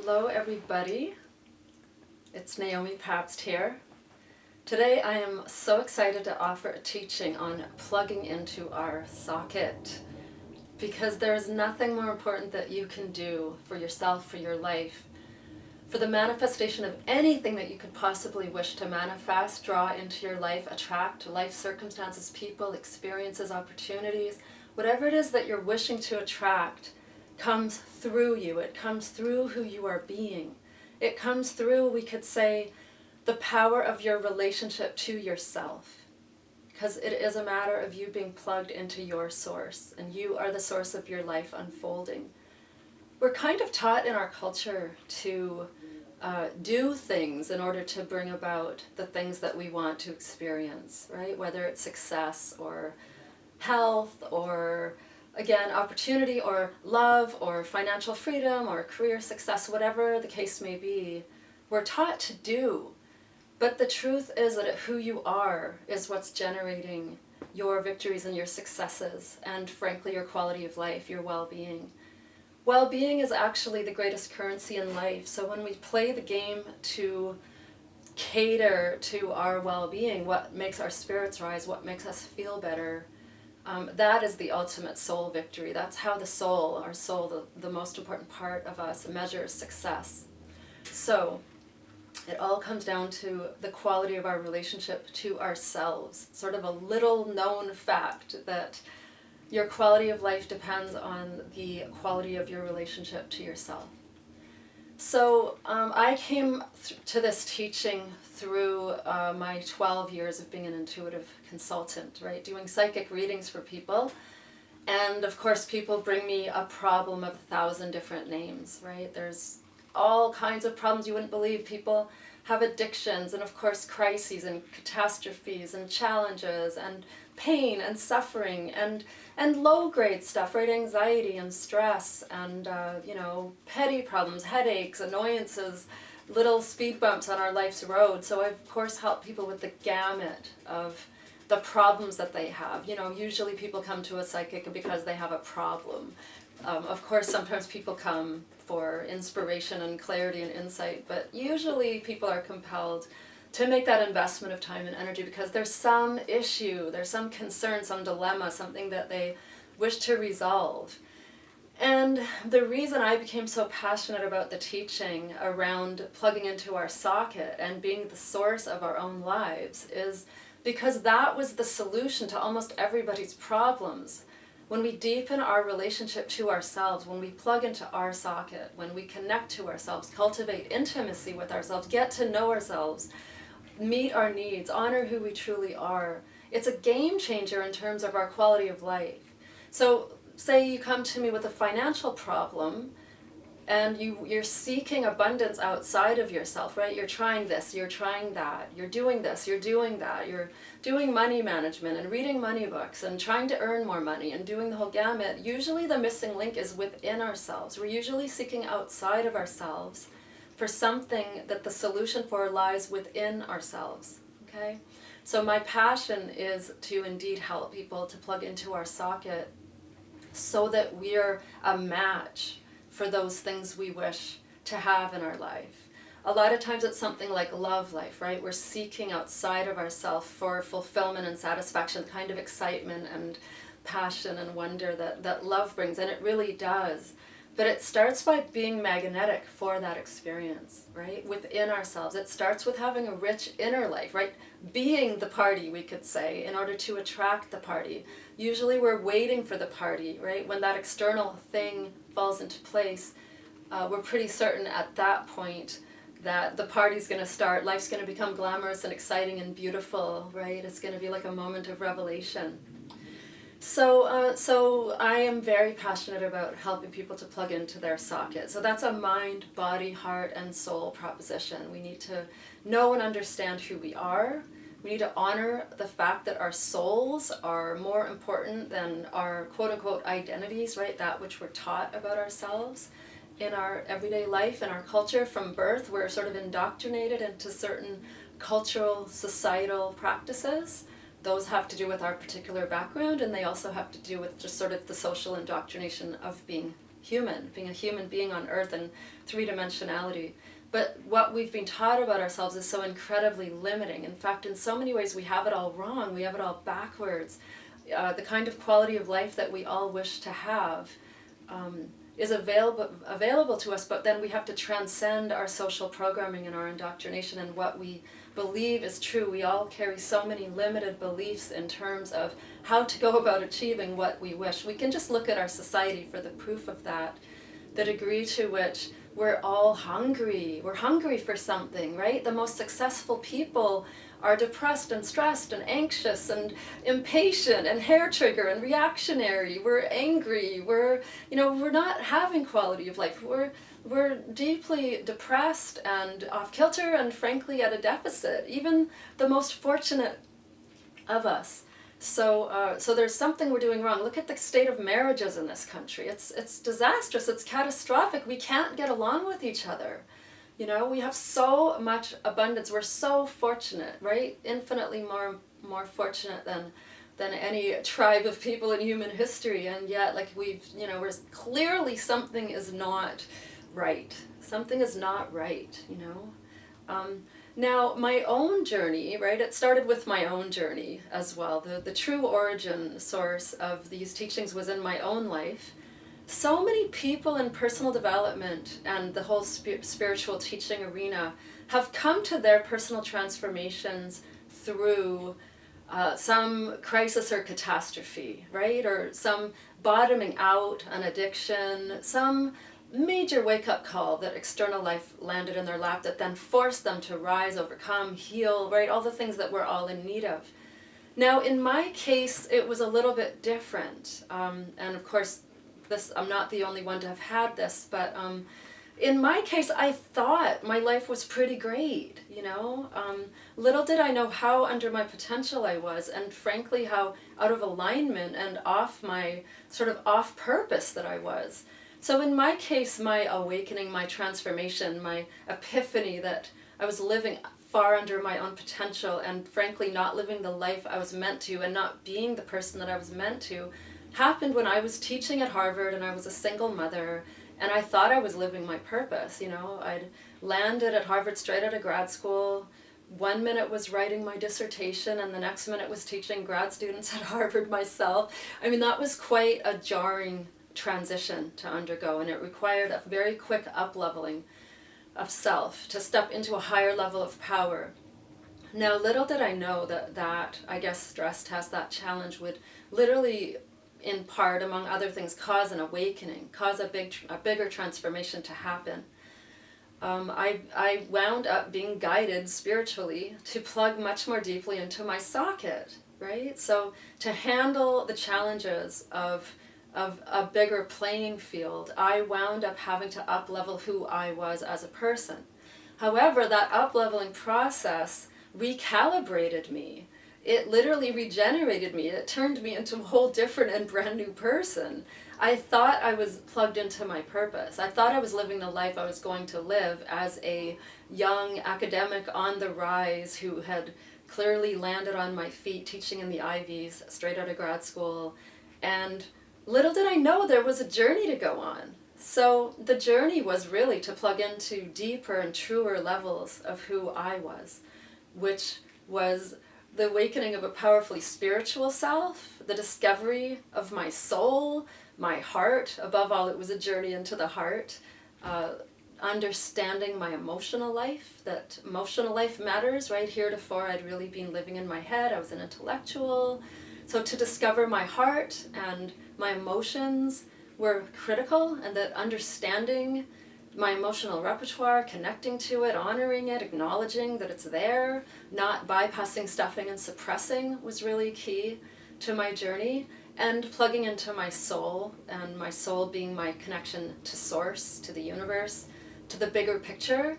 Hello everybody, it's Naomi Pabst here. Today I am so excited to offer a teaching on plugging into our socket, because there's nothing more important that you can do for yourself, for your life, for the manifestation of anything that you could possibly wish to manifest, draw into your life, attract life circumstances, people, experiences, opportunities, whatever it is that you're wishing to attract comes through you. It comes through who you are being. It comes through, we could say, the power of your relationship to yourself. Because it is a matter of you being plugged into your source, and you are the source of your life unfolding. We're kind of taught in our culture to do things in order to bring about the things that we want to experience, right? Whether it's success or health or, again, opportunity or love or financial freedom or career success, whatever the case may be, we're taught to do. But the truth is that who you are is what's generating your victories and your successes, and frankly your quality of life, your well-being. Well-being is actually the greatest currency in life. So when we play the game to cater to our well-being, what makes our spirits rise, what makes us feel better, that is the ultimate soul victory. That's how the soul, our soul, the most important part of us, measures success. So it all comes down to the quality of our relationship to ourselves. Sort of a little known fact that your quality of life depends on the quality of your relationship to yourself. So I came to this teaching through my 12 years of being an intuitive consultant, right? Doing psychic readings for people. And of course, people bring me a problem of 1,000 different names, right? There's all kinds of problems you wouldn't believe. People have addictions, and of course crises and catastrophes and challenges and pain and suffering and low-grade stuff, right? Anxiety and stress and petty problems, headaches, annoyances, little speed bumps on our life's road. So I of course help people with the gamut of the problems that they have. Usually people come to a psychic because they have a problem. Of course, sometimes people come for inspiration and clarity and insight, but usually people are compelled to make that investment of time and energy because there's some issue, there's some concern, some dilemma, something that they wish to resolve. And the reason I became so passionate about the teaching around plugging into our socket and being the source of our own lives is because that was the solution to almost everybody's problems. When we deepen our relationship to ourselves, when we plug into our socket, when we connect to ourselves, cultivate intimacy with ourselves, get to know ourselves, meet our needs, honor who we truly are, it's a game changer in terms of our quality of life. So say you come to me with a financial problem and you're seeking abundance outside of yourself, right? You're trying this, you're trying that, you're doing this, you're doing that, you're doing money management and reading money books and trying to earn more money and doing the whole gamut. Usually the missing link is within ourselves. We're usually seeking outside of ourselves for something that the solution for lies within ourselves, okay? So my passion is to indeed help people to plug into our socket so that we're a match for those things we wish to have in our life. A lot of times it's something like love life, right? We're seeking outside of ourselves for fulfillment and satisfaction, the kind of excitement and passion and wonder that love brings, and it really does. But it starts by being magnetic for that experience, right? Within ourselves. It starts with having a rich inner life, right? Being the party, we could say, in order to attract the party. Usually we're waiting for the party, right? When that external thing falls into place, we're pretty certain at that point that the party's going to start, life's going to become glamorous and exciting and beautiful, right? It's going to be like a moment of revelation. So I am very passionate about helping people to plug into their socket. So that's a mind, body, heart, and soul proposition. We need to know and understand who we are. We need to honor the fact that our souls are more important than our quote-unquote identities, right? That which we're taught about ourselves in our everyday life, in our culture. From birth, we're sort of indoctrinated into certain cultural, societal practices. Those have to do with our particular background, and they also have to do with just sort of the social indoctrination of being human, being a human being on earth in three-dimensionality. But what we've been taught about ourselves is so incredibly limiting. In fact, in so many ways we have it all wrong, we have it all backwards. The kind of quality of life that we all wish to have is available to us, but then we have to transcend our social programming and our indoctrination and what we believe is true. We all carry so many limited beliefs in terms of how to go about achieving what we wish. We can just look at our society for the proof of that, the degree to which we're all hungry. We're hungry for something, right? The most successful people are depressed and stressed and anxious and impatient and hair trigger and reactionary. We're angry. We're not having quality of life. We're deeply depressed and off kilter and frankly at a deficit. Even the most fortunate of us. So there's something we're doing wrong. Look at the state of marriages in this country. It's disastrous. It's catastrophic. We can't get along with each other. We have so much abundance. We're so fortunate, right? Infinitely more fortunate than any tribe of people in human history, and yet we're clearly something is not right. Something is not right. Now, my own journey, right, it started with my own journey as well. The true origin source of these teachings was in my own life. So many people in personal development and the whole spiritual teaching arena have come to their personal transformations through some crisis or catastrophe, right? Or some bottoming out, an addiction, some major wake-up call that external life landed in their lap that then forced them to rise, overcome, heal, right? All the things that we're all in need of. Now, in my case, it was a little bit different. And of course, I'm not the only one to have had this, but in my case, I thought my life was pretty great, Little did I know how under my potential I was, and frankly, how out of alignment and off purpose that I was. So in my case, my awakening, my transformation, my epiphany that I was living far under my own potential and frankly not living the life I was meant to and not being the person that I was meant to happened when I was teaching at Harvard and I was a single mother and I thought I was living my purpose. I'd landed at Harvard straight out of grad school. 1 minute was writing my dissertation and the next minute was teaching grad students at Harvard myself. That was quite a jarring transition to undergo, and it required a very quick up-leveling of self to step into a higher level of power. Now, little did I know that I guess stress test, that challenge would literally, in part, among other things, cause an awakening, cause a bigger transformation to happen. I wound up being guided spiritually to plug much more deeply into my socket, right? So to handle the challenges of a bigger playing field, I wound up having to up-level who I was as a person. However, that up-leveling process recalibrated me. It literally regenerated me. It turned me into a whole different and brand new person. I thought I was plugged into my purpose. I thought I was living the life I was going to live as a young academic on the rise who had clearly landed on my feet teaching in the Ivies straight out of grad school. And little did I know there was a journey to go on. So the journey was really to plug into deeper and truer levels of who I was, which was the awakening of a powerfully spiritual self, the discovery of my soul, my heart. Above all, it was a journey into the heart, understanding my emotional life, that emotional life matters, right? Heretofore, I'd really been living in my head. I was an intellectual. So to discover my heart and my emotions were critical, and that understanding my emotional repertoire, connecting to it, honoring it, acknowledging that it's there, not bypassing, stuffing, and suppressing was really key to my journey, and plugging into my soul, and my soul being my connection to source, to the universe, to the bigger picture,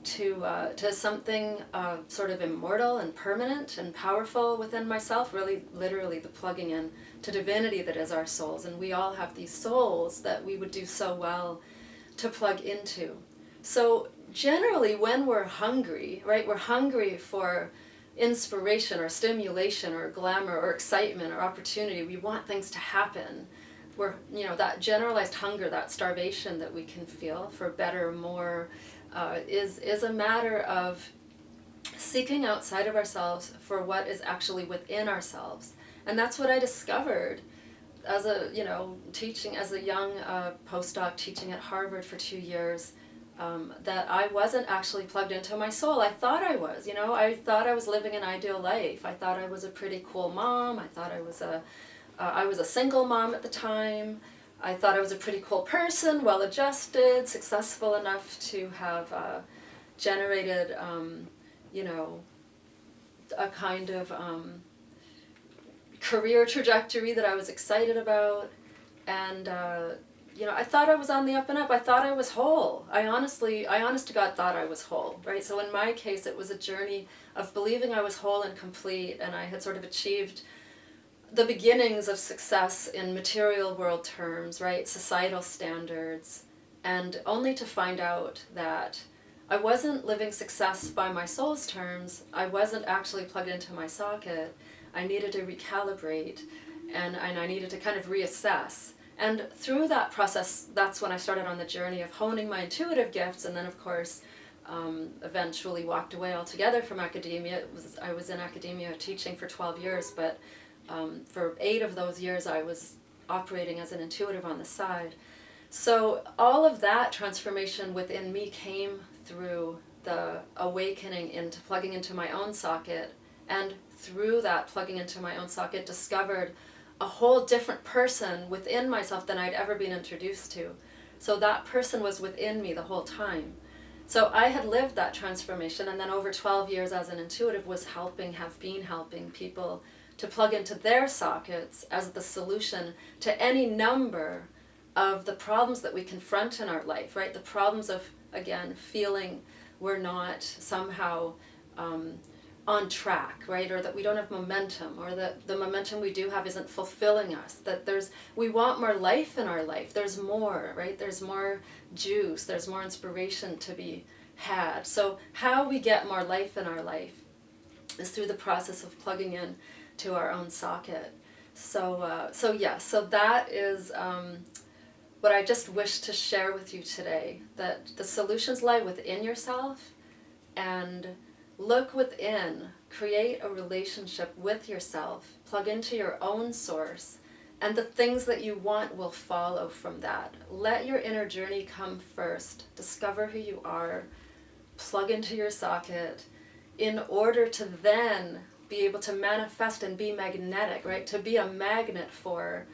to something sort of immortal and permanent and powerful within myself, really literally the plugging in to divinity that is our souls. And we all have these souls that we would do so well to plug into. So generally when we're hungry, right, we're hungry for inspiration or stimulation or glamour or excitement or opportunity. We want things to happen. we're, that generalized hunger, that starvation that we can feel for better, more, is a matter of seeking outside of ourselves for what is actually within ourselves. And that's what I discovered as a, teaching as a young postdoc teaching at Harvard for 2 years, that I wasn't actually plugged into my soul. I thought I was, I thought I was living an ideal life. I thought I was a pretty cool mom. I thought I was a single mom at the time. I thought I was a pretty cool person, well-adjusted, successful enough to have generated, a kind of career trajectory that I was excited about. And, I thought I was on the up and up. I thought I was whole. I honest to God thought I was whole, right? So in my case, it was a journey of believing I was whole and complete, and I had sort of achieved the beginnings of success in material world terms, right? Societal standards, and only to find out that I wasn't living success by my soul's terms. I wasn't actually plugged into my socket. I needed to recalibrate, and I needed to kind of reassess. And through that process, that's when I started on the journey of honing my intuitive gifts, and then of course, eventually walked away altogether from academia. I was in academia teaching for 12 years, but for 8 of those years I was operating as an intuitive on the side. So all of that transformation within me came through the awakening into plugging into my own socket, and through that plugging into my own socket discovered a whole different person within myself than I'd ever been introduced to. So that person was within me the whole time. So I had lived that transformation, and then over 12 years as an intuitive have been helping people to plug into their sockets as the solution to any number of the problems that we confront in our life, right? The problems of, again, feeling we're not somehow on track, right? Or that we don't have momentum, or that the momentum we do have isn't fulfilling us, that we want more life in our life. There's more, right? There's more juice, there's more inspiration to be had. So how we get more life in our life is through the process of plugging in to our own socket. So that is what I just wish to share with you today, that the solutions lie within yourself, and look within, create a relationship with yourself, plug into your own source, and the things that you want will follow from that. Let your inner journey come first. Discover who you are, plug into your socket, in order to then be able to manifest and be magnetic, right? To be a magnet for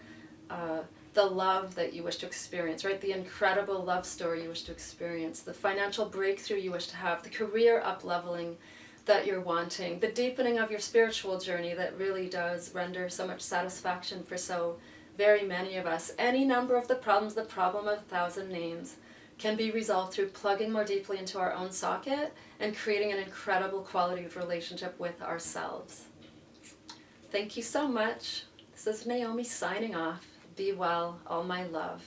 the love that you wish to experience, right? The incredible love story you wish to experience, the financial breakthrough you wish to have, the career up-leveling that you're wanting, the deepening of your spiritual journey that really does render so much satisfaction for so very many of us. Any number of the problems, the problem of 1,000 names, can be resolved through plugging more deeply into our own socket and creating an incredible quality of relationship with ourselves. Thank you so much. This is Naomi signing off. Be well, all my love.